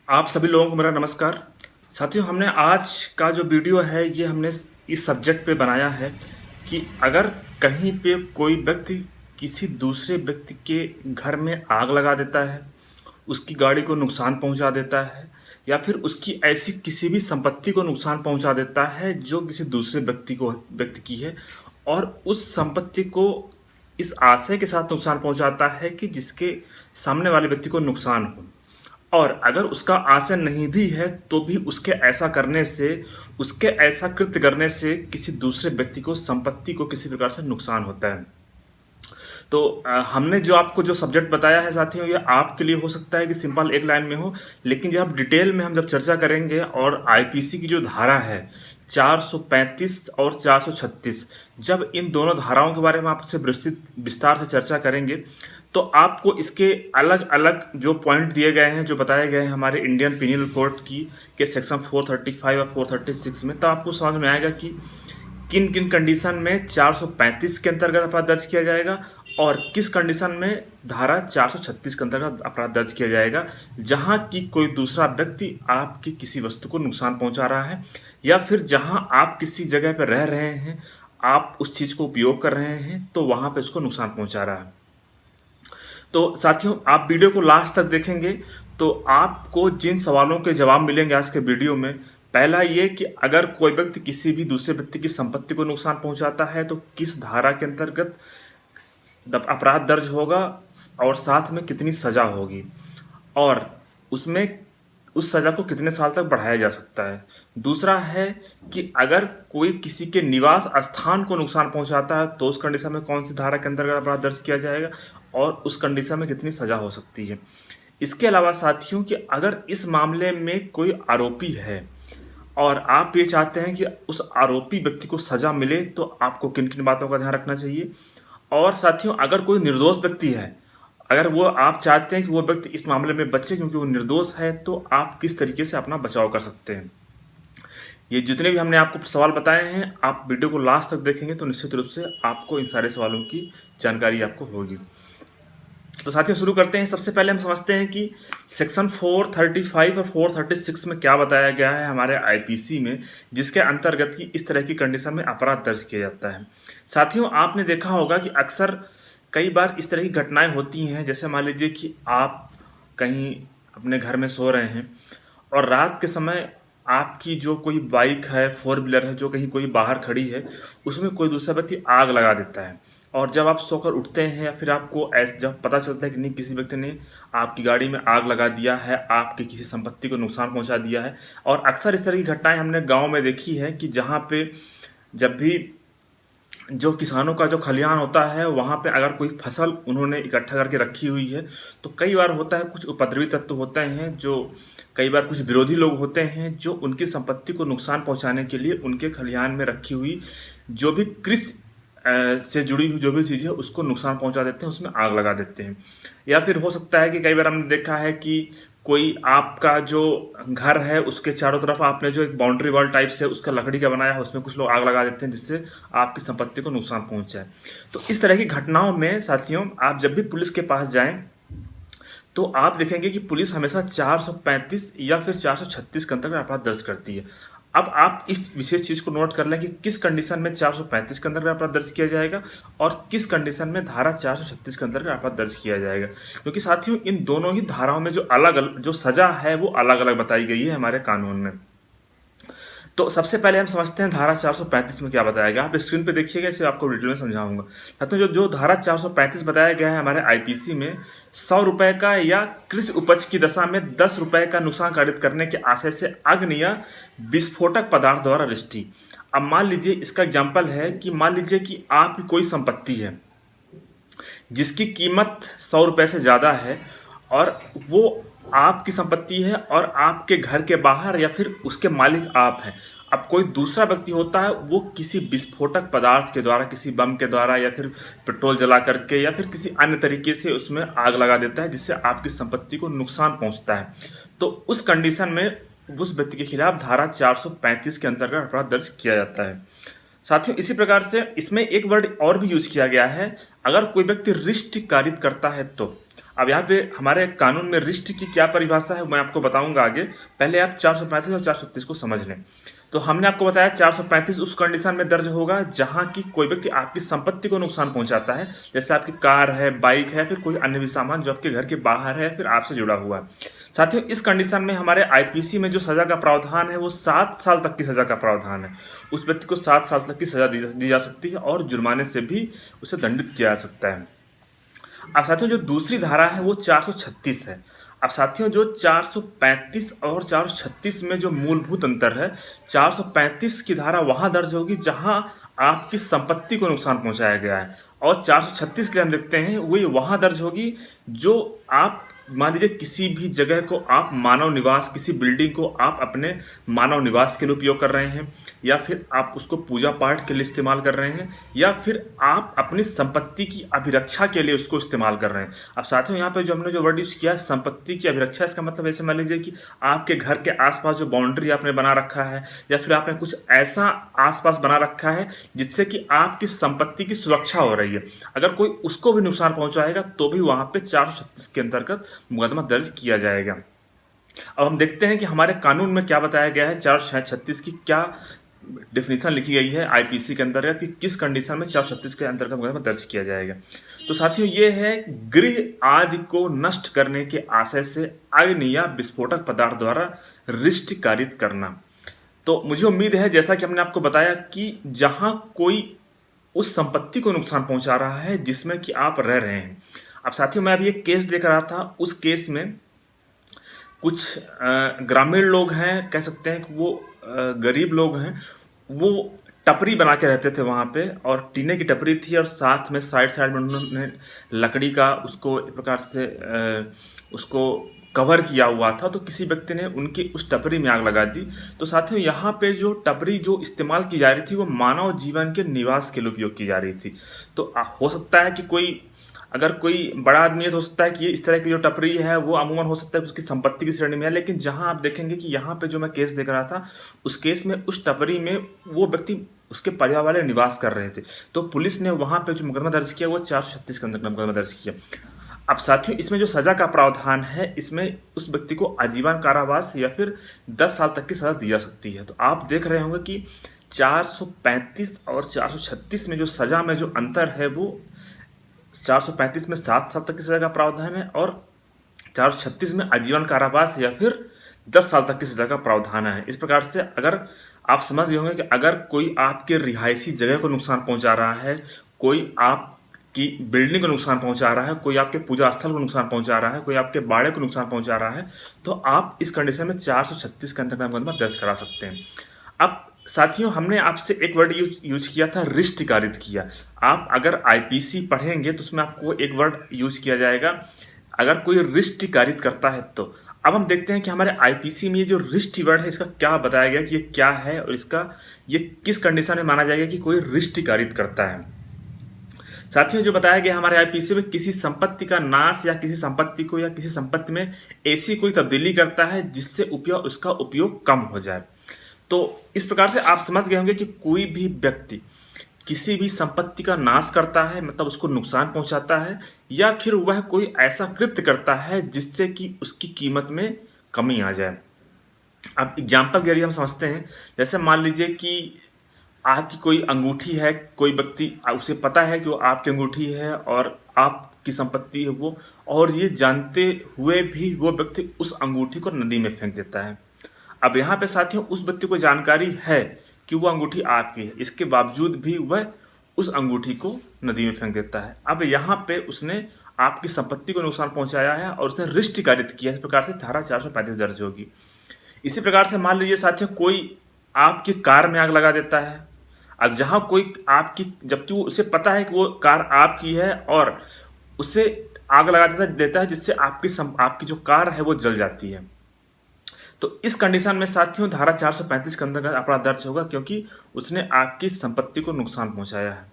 आप सभी लोगों को मेरा नमस्कार। साथियों, हमने आज का जो वीडियो है ये हमने इस सब्जेक्ट पे बनाया है कि अगर कहीं पे कोई व्यक्ति किसी दूसरे व्यक्ति के घर में आग लगा देता है, उसकी गाड़ी को नुकसान पहुंचा देता है या फिर उसकी ऐसी किसी भी संपत्ति को नुकसान पहुंचा देता है जो किसी दूसरे व्यक्ति की है, और उस संपत्ति को इस आशय के साथ नुकसान पहुंचाता है कि जिसके सामने वाले व्यक्ति को नुकसान हो, और अगर उसका आशय नहीं भी है तो भी उसके ऐसा कृत्य करने से किसी दूसरे व्यक्ति को संपत्ति को किसी प्रकार से नुकसान होता है। तो हमने जो आपको जो सब्जेक्ट बताया है साथियों, ये आपके लिए हो सकता है कि सिंपल एक लाइन में हो, लेकिन जब डिटेल में हम जब चर्चा करेंगे और आईपीसी की जो धारा है 435 और 436, जब इन दोनों धाराओं के बारे में आपसे विस्तार से चर्चा करेंगे तो आपको इसके अलग अलग जो पॉइंट दिए गए हैं, जो बताए गए हैं हमारे इंडियन पिनल कोड की के सेक्शन 435 और 436 में, तो आपको समझ में आएगा कि किन किन कंडीशन में 435 के अंतर्गत अपराध दर्ज किया जाएगा और किस कंडीशन में धारा 436 के अंतर्गत अपराध दर्ज किया जाएगा, जहां की कोई दूसरा व्यक्ति आपकी किसी वस्तु को नुकसान पहुंचा रहा है या फिर जहां आप किसी जगह पर रह रहे हैं, आप उस चीज़ को उपयोग कर रहे हैं तो वहां पर उसको नुकसान पहुंचा रहा है। तो साथियों, आप वीडियो को लास्ट तक देखेंगे तो आपको जिन सवालों के जवाब मिलेंगे आज के वीडियो में, पहला ये कि अगर कोई व्यक्ति किसी भी दूसरे व्यक्ति की संपत्ति को नुकसान पहुंचाता है तो किस धारा के अंतर्गत अपराध दर्ज होगा और साथ में कितनी सजा होगी, और उसमें उस सजा को कितने साल तक बढ़ाया जा सकता है। दूसरा है कि अगर कोई किसी के निवास स्थान को नुकसान पहुंचाता है तो उस कंडीशन में कौन सी धारा के अंतर्गत अपराध दर्ज किया जाएगा और उस कंडीशन में कितनी सजा हो सकती है। इसके अलावा साथियों, कि अगर इस मामले में कोई आरोपी है और आप ये चाहते हैं कि उस आरोपी व्यक्ति को सजा मिले तो आपको किन किन बातों का ध्यान रखना चाहिए। और साथियों, अगर कोई निर्दोष व्यक्ति है, अगर वो आप चाहते हैं कि वो व्यक्ति इस मामले में बचे क्योंकि वो निर्दोष है, तो आप किस तरीके से अपना बचाव कर सकते हैं। ये जितने भी हमने आपको सवाल बताए हैं, आप वीडियो को लास्ट तक देखेंगे तो निश्चित रूप से आपको इन सारे सवालों की जानकारी आपको होगी। तो साथियों, शुरू करते हैं। सबसे पहले हम समझते हैं कि सेक्शन 435 और 436 में क्या बताया गया है हमारे आईपीसी में, जिसके अंतर्गत की इस तरह की कंडीशन में अपराध दर्ज किया जाता है। साथियों, आपने देखा होगा कि अक्सर कई बार इस तरह की घटनाएं होती हैं, जैसे मान लीजिए कि आप कहीं अपने घर में सो रहे हैं और रात के समय आपकी जो कोई बाइक है, फोर व्हीलर है, जो कहीं कोई बाहर खड़ी है, उसमें कोई दूसरा व्यक्ति आग लगा देता है। और जब आप सोकर उठते हैं या फिर आपको जब पता चलता है कि नहीं, किसी व्यक्ति ने आपकी गाड़ी में आग लगा दिया है, आपकी किसी संपत्ति को नुकसान पहुंचा दिया है। और अक्सर इस तरह की घटनाएं हमने गांव में देखी है कि जहां पे जब भी जो किसानों का जो खलिहान होता है, वहाँ पे अगर कोई फसल उन्होंने इकट्ठा करके रखी हुई है तो कई बार होता है कुछ उपद्रवी तत्व होते हैं, जो कई बार कुछ विरोधी लोग होते हैं जो उनकी संपत्ति को नुकसान पहुंचाने के लिए उनके खलिहान में रखी हुई जो भी कृषि से जुड़ी हुई जो भी चीज़ है उसको नुकसान पहुंचा देते हैं, उसमें आग लगा देते हैं। या फिर हो सकता है कि कई बार हमने देखा है कि कोई आपका जो घर है उसके चारों तरफ आपने जो एक बाउंड्री वॉल टाइप से उसका लकड़ी का बनाया है, उसमें कुछ लोग आग लगा देते हैं जिससे आपकी संपत्ति को नुकसान पहुंचे। तो इस तरह की घटनाओं में साथियों, आप जब भी पुलिस के पास जाएं तो आप देखेंगे कि पुलिस हमेशा 435 या फिर 436 के अंतर्गत अपराध दर्ज करती है। अब आप इस विशेष चीज़ को नोट कर लें कि किस कंडीशन में 435 के अंतर्गत अपराध दर्ज किया जाएगा और किस कंडीशन में धारा 436 के अंतर्गत अपराध दर्ज किया जाएगा, क्योंकि साथियों इन दोनों ही धाराओं में जो अलग जो सजा है वो अलग अलग बताई गई है हमारे कानून में। तो सबसे पहले हम समझते हैं धारा 435 में क्या बताया गया। आप स्क्रीन पे देखिएगा, इसे आपको डिटेल में समझाऊंगा। साथियों, जो जो धारा 435 बताया गया है हमारे आईपीसी में, 100 रुपए का या कृषि उपज की दशा में 10 रुपए का नुकसान कारित करने के आशय से अग्नि या विस्फोटक पदार्थ द्वारा रिष्टि। अब मान लीजिए, इसका एग्जाम्पल है कि मान लीजिए कि आपकी कोई संपत्ति है जिसकी कीमत 100 रुपए से ज़्यादा है और वो आपकी संपत्ति है और आपके घर के बाहर या फिर उसके मालिक आप हैं। अब कोई दूसरा व्यक्ति होता है, वो किसी विस्फोटक पदार्थ के द्वारा, किसी बम के द्वारा या फिर पेट्रोल जला करके या फिर किसी अन्य तरीके से उसमें आग लगा देता है जिससे आपकी संपत्ति को नुकसान पहुंचता है। तो उस कंडीशन में उस व्यक्ति के खिलाफ धारा 435 के अंतर्गत अपराध दर्ज किया जाता है। साथियों, इसी प्रकार से इसमें एक वर्ड और भी यूज किया गया है, अगर कोई व्यक्ति रिष्ट कारित करता है तो। अब यहाँ पे हमारे कानून में रिश्त की क्या परिभाषा है मैं आपको बताऊंगा आगे। पहले आप 435 और 436 को समझ लें। तो हमने आपको बताया 435 उस कंडीशन में दर्ज होगा जहां की कोई व्यक्ति आपकी संपत्ति को नुकसान पहुंचाता है, जैसे आपकी कार है, बाइक है, फिर कोई अन्य भी सामान जो आपके घर के बाहर है, फिर आपसे जुड़ा हुआ है। साथियों, इस कंडीशन में हमारे आईपीसी में जो सजा का प्रावधान है वो 7 साल तक की सजा का प्रावधान है। उस व्यक्ति को 7 साल तक की सजा दी जा सकती है और जुर्माने से भी उसे दंडित किया जा सकता है। अब साथियों, जो दूसरी धारा है वो 436 है। अब साथियों, जो 435 और 436 में जो मूलभूत अंतर है, 435 की धारा वहां दर्ज होगी जहां आपकी संपत्ति को नुकसान पहुंचाया गया है, और 436 के लिए हम लिखते हैं वही वहां दर्ज होगी जो आप मान लीजिए किसी भी जगह को आप मानव निवास, किसी बिल्डिंग को आप अपने मानव निवास के लिए उपयोग कर रहे हैं, या फिर आप उसको पूजा पाठ के लिए इस्तेमाल कर रहे हैं, या फिर आप अपनी संपत्ति की अभिरक्षा के लिए उसको इस्तेमाल कर रहे हैं। अब साथियों, यहाँ पे जो हमने जो वर्ड यूज किया है संपत्ति की अभिरक्षा, इसका मतलब ऐसे मान लीजिए कि आपके घर के आसपास जो बाउंड्री आपने बना रखा है, या फिर आपने कुछ ऐसा आसपास बना रखा है जिससे कि आपकी संपत्ति की सुरक्षा हो रही है, अगर कोई उसको भी नुकसान पहुंचाएगा तो भी वहां पे 436 के अंतर्गत मुकदमा दर्ज किया जाएगा। अब हम देखते हैं कि हमारे कानून में क्या बताया गया है, 436 की क्या डिफिनीशन लिखी गई है आईपीसी के अंतर्गत कि किस कंडीशन में 436 के अंतर्गत मुकदमा दर्ज किया जाएगा। तो साथियों, ये है गृह आदि को नष्ट करने के आशय से अग्नि या विस्फोटक पदार्थ द्वारा रिष्ट कारित करना। तो मुझे उम्मीद है, जैसा कि हमने आपको बताया, कि जहां कोई उस संपत्ति को नुकसान पहुंचा रहा है जिसमें कि आप रह रहे हैं। अब साथियों, मैं अभी एक केस देख रहा था, उस केस में कुछ ग्रामीण लोग हैं, कह सकते हैं कि वो गरीब लोग हैं, वो टपरी बना के रहते थे वहाँ पे, और टीने की टपरी थी, और साथ में साइड साइड में उन्होंने लकड़ी का उसको एक प्रकार से उसको कवर किया हुआ था। तो किसी व्यक्ति ने उनकी उस टपरी में आग लगा दी। तो साथियों, यहाँ पे जो टपरी जो इस्तेमाल की जा रही थी वो मानव जीवन के निवास के लिए उपयोग की जा रही थी। तो हो सकता है कि कोई अगर कोई बड़ा आदमी है तो हो सकता है कि इस तरह की जो टपरी है वो अमूमन हो सकता है उसकी संपत्ति की श्रेणी में है, लेकिन जहां आप देखेंगे कि यहाँ पे जो मैं केस देख रहा था, उस केस में उस टपरी में वो व्यक्ति, उसके परिवार वाले निवास कर रहे थे। तो पुलिस ने वहां पे जो मुकदमा दर्ज किया वो 436 के अंदर मुकदमा दर्ज किया। अब साथियों, इसमें जो सजा का प्रावधान है, इसमें उस व्यक्ति को आजीवन कारावास या फिर 10 साल तक की सजा दी जा सकती है। तो आप देख रहे होंगे कि 435 और 436 में जो सजा में जो अंतर है वो 435 में 7 साल तक की सजा का प्रावधान है, और 436 में आजीवन कारावास या फिर 10 साल तक की सजा का प्रावधान है। इस प्रकार से अगर आप समझ गए होंगे कि अगर कोई आपके रिहायशी जगह को नुकसान पहुंचा रहा है, कोई आपकी बिल्डिंग को नुकसान पहुंचा रहा है, कोई आपके पूजा स्थल को नुकसान पहुंचा रहा है, कोई आपके बाड़े को नुकसान पहुंचा रहा है, तो आप इस कंडीशन में 436 के अंतर्गत मुकदमा दर्ज करा सकते हैं। अब साथियों, हमने आपसे एक वर्ड यूज किया था, रिष्ट कारित किया। आप अगर आईपीसी पढ़ेंगे तो उसमें आपको एक वर्ड यूज किया जाएगा, अगर कोई रिष्ट कारित करता है तो। अब हम देखते हैं कि हमारे आईपीसी में ये जो रिष्ट वर्ड है इसका क्या बताया गया कि ये क्या है, और इसका ये किस कंडीशन में माना जाएगा कि कोई रिष्ट कारित करता है। साथियों, जो बताया गया हमारे आईपीसी में, किसी संपत्ति का नाश या किसी संपत्ति को या किसी संपत्ति में ऐसी कोई तब्दीली करता है जिससे उसका उपयोग कम हो जाए। तो इस प्रकार से आप समझ गए होंगे कि कोई भी व्यक्ति किसी भी संपत्ति का नाश करता है, मतलब उसको नुकसान पहुंचाता है, या फिर वह कोई ऐसा कृत्य करता है जिससे कि उसकी कीमत में कमी आ जाए। अब एग्जाम्पल के जरिए हम समझते हैं, जैसे मान लीजिए कि आपकी कोई अंगूठी है, कोई व्यक्ति, उसे पता है कि वो आपकी अंगूठी है और आपकी संपत्ति है वो, और ये जानते हुए भी वो व्यक्ति उस अंगूठी को नदी में फेंक देता है। अब यहाँ पे साथियों, उस व्यक्ति को जानकारी है कि वो अंगूठी आपकी है, इसके बावजूद भी वह उस अंगूठी को नदी में फेंक देता है। अब यहाँ पे उसने आपकी संपत्ति को नुकसान पहुंचाया है और उसने रिष्ट कारित किया। इस प्रकार से धारा 435 दर्ज होगी। इसी प्रकार से मान लीजिए साथियों, कोई आपकी कार में आग लगा देता है। अब जहां कोई आपकी, जबकि वो उसे पता है कि वो कार आपकी है, और उसे आग लगा देता है जिससे आपकी जो कार है वो जल जाती है। तो इस कंडीशन में साथियों धारा 435 के अंतर्गत अपराध दर्ज होगा, क्योंकि उसने आपकी संपत्ति को नुकसान पहुंचाया है।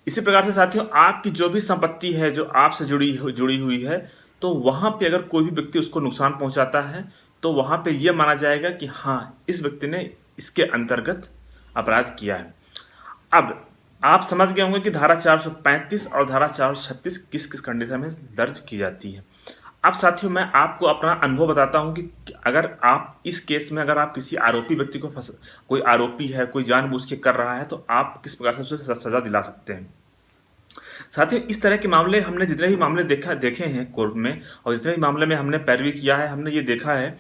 इसी प्रकार से साथियों, आपकी जो भी संपत्ति है जो आपसे जुड़ी हुई है, तो वहां पे अगर कोई भी व्यक्ति उसको नुकसान पहुंचाता है तो वहां पे यह माना जाएगा कि हाँ, इस व्यक्ति ने इसके अंतर्गत अपराध किया है। अब आप समझ गए होंगे कि धारा 435 और धारा 436 किस किस कंडीशन में दर्ज की जाती है। अब साथियों मैं आपको अपना अनुभव बताता हूं कि अगर आप इस केस में अगर आप किसी आरोपी व्यक्ति को कोई आरोपी है, कोई जानबूझ के कर रहा है, तो आप किस प्रकार से उसे सजा दिला सकते हैं। साथियों इस तरह के मामले हमने जितने भी मामले देखे हैं कोर्ट में, और जितने भी मामले में हमने पैरवी किया है, हमने ये देखा है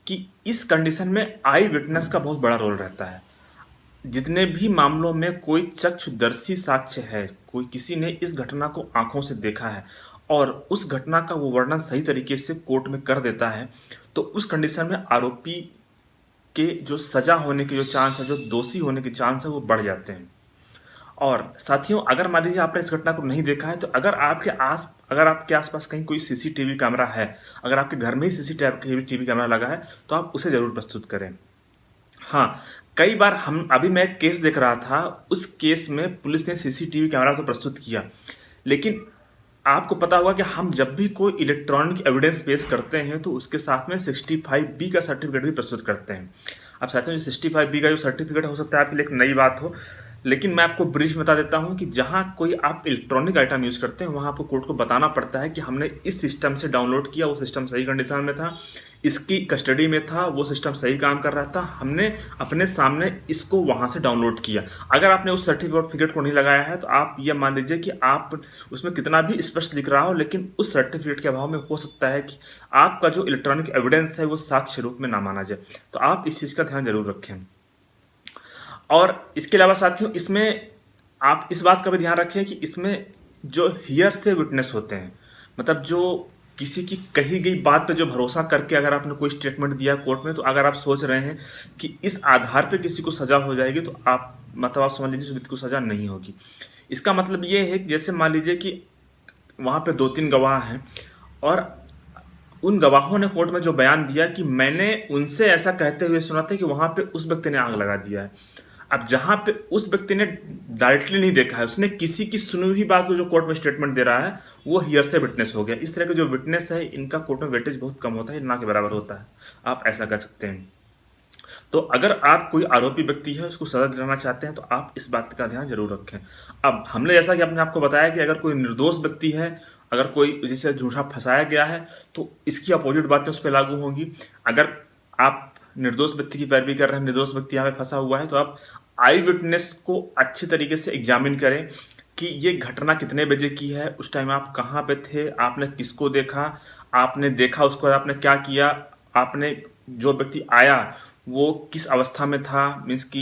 कि इस कंडीशन में आई विटनेस का बहुत बड़ा रोल रहता है। जितने भी मामलों में कोई चक्षुदर्शी साक्ष्य है, कोई किसी ने इस घटना को आंखों से देखा है और उस घटना का वो वर्णन सही तरीके से कोर्ट में कर देता है, तो उस कंडीशन में आरोपी के जो सजा होने के जो चांस है, जो दोषी होने के चांस है, वो बढ़ जाते हैं। और साथियों अगर मान लीजिए आपने इस घटना को नहीं देखा है, तो अगर आपके आसपास कहीं कोई सीसीटीवी कैमरा है, अगर आपके घर में ही सीसीटीवी कैमरा लगा है, तो आप उसे जरूर प्रस्तुत करें। हाँ, कई बार अभी मैं एक केस देख रहा था, उस केस में पुलिस ने सीसीटीवी कैमरा तो प्रस्तुत किया, लेकिन आपको पता होगा कि हम जब भी कोई इलेक्ट्रॉनिक एविडेंस पेश करते हैं तो उसके साथ में 65B का सर्टिफिकेट भी प्रस्तुत करते हैं। अब साथियों 65B का जो सर्टिफिकेट हो सकता है आपके लिए एक नई बात हो, लेकिन मैं आपको ब्रीफ बता देता हूं कि जहां कोई आप इलेक्ट्रॉनिक आइटम यूज करते हैं वहां आपको कोर्ट को बताना पड़ता है कि हमने इस सिस्टम से डाउनलोड किया, वो सिस्टम सही कंडीशन में था, इसकी कस्टडी में था, वो सिस्टम सही काम कर रहा था, हमने अपने सामने इसको वहां से डाउनलोड किया। अगर आपने उस सर्टिफिकेट को नहीं लगाया है तो आप ये मान लीजिए कि आप उसमें कितना भी स्पष्ट लिख रहा हो, लेकिन उस सर्टिफिकेट के अभाव में हो सकता है कि आपका जो इलेक्ट्रॉनिक एविडेंस है वो साक्ष्य रूप में ना माना जाए। तो आप इस चीज़ का ध्यान जरूर रखें। और इसके अलावा साथियों इसमें आप इस बात का भी ध्यान रखें कि इसमें जो हियर से विटनेस होते हैं, मतलब जो किसी की कही गई बात पे जो भरोसा करके अगर आपने कोई स्टेटमेंट दिया कोर्ट में, तो अगर आप सोच रहे हैं कि इस आधार पे किसी को सजा हो जाएगी, तो आप समझ लीजिए उस व्यक्ति को सजा नहीं होगी। इसका मतलब ये है कि जैसे मान लीजिए कि वहाँ पे 2-3 गवाह हैं और उन गवाहों ने कोर्ट में जो बयान दिया कि मैंने उनसे ऐसा कहते हुए सुना था कि वहाँ पे उस व्यक्ति ने आग लगा दिया है। अब जहां पे उस व्यक्ति ने डायरेक्टली नहीं देखा है, उसने किसी की सुनी हुई बात को जो कोर्ट में स्टेटमेंट दे रहा है, वो हियर से विटनेस हो गया। इस तरह के जो विटनेस है इनका कोर्ट में वेटेज बहुत कम होता है, ना के बराबर होता है, आप ऐसा कह सकते हैं। तो अगर आप कोई आरोपी व्यक्ति है उसको सजा दिलाना चाहते हैं तो आप इस बात का ध्यान जरूर रखें। अब हमने जैसा कि अपने आपको बताया कि अगर कोई निर्दोष व्यक्ति है, अगर कोई जिसे झूठा फंसाया गया है, तो इसकी अपोजिट बातें उस पर लागू होंगी। अगर आप निर्दोष व्यक्ति की पैरवी कर रहे हैं, निर्दोष व्यक्ति यहाँ पे फंसा हुआ है, तो आप आई विटनेस को अच्छी तरीके से एग्जामिन करें कि ये घटना कितने बजे की है, उस टाइम आप कहाँ पे थे, आपने किसको देखा, आपने देखा उसके बाद आपने क्या किया, आपने जो व्यक्ति आया वो किस अवस्था में था, मीन्स कि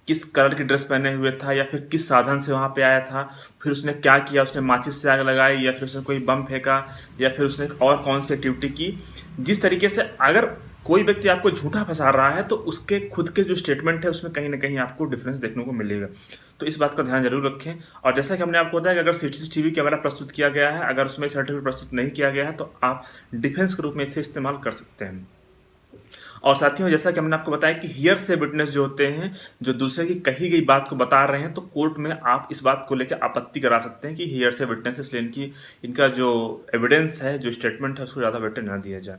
किस कलर की ड्रेस पहने हुए था, या फिर किस साधन से वहाँ पे आया था, फिर उसने क्या किया, उसने माचिस से आग लगाई, या फिर उसने कोई बम फेंका, या फिर उसने और कौन सी एक्टिविटी की। जिस तरीके से अगर कोई व्यक्ति आपको झूठा फंसा रहा है तो उसके खुद के जो स्टेटमेंट है उसमें कहीं ना कहीं आपको डिफरेंस देखने को मिलेगा। तो इस बात का ध्यान जरूर रखें। और जैसा कि हमने आपको बताया कि अगर सीसीटीवी कैमरा प्रस्तुत किया गया है, अगर उसमें सर्टिफिकेट प्रस्तुत नहीं किया गया है, तो आप डिफेंस के रूप में इसे इस्तेमाल कर सकते हैं। और साथियों जैसा कि हमने आपको बताया कि हियर से विटनेस जो होते हैं, जो दूसरे की कही गई बात को बता रहे हैं, तो कोर्ट में आप इस बात को लेकर आपत्ति करा सकते हैं कि हियर से विटनेस, इसलिए इनका जो एविडेंस है, जो स्टेटमेंट है, उसको ज़्यादा वेटेज ना दिया जाए।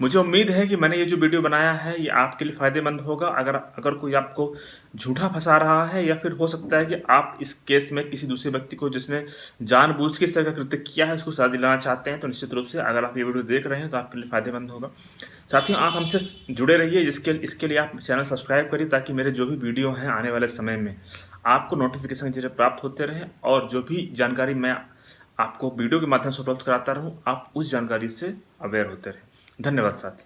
मुझे उम्मीद है कि मैंने ये जो वीडियो बनाया है ये आपके लिए फ़ायदेमंद होगा। अगर कोई आपको झूठा फंसा रहा है, या फिर हो सकता है कि आप इस केस में किसी दूसरे व्यक्ति को जिसने जानबूझ के इस तरह का कृत्य किया है उसको सजा दिलाना चाहते हैं, तो निश्चित रूप से अगर आप ये वीडियो देख रहे हैं तो आपके लिए फ़ायदेमंद होगा। साथियों आप हमसे जुड़े रहिए, इसके लिए आप चैनल सब्सक्राइब करिए, ताकि मेरे जो भी वीडियो हैं आने वाले समय में आपको नोटिफिकेशन के जरिए प्राप्त होते रहें, और जो भी जानकारी मैं आपको वीडियो के माध्यम से उपलब्ध कराता रहूँ, आप उस जानकारी से अवेयर होते रहें। धन्यवाद साथी।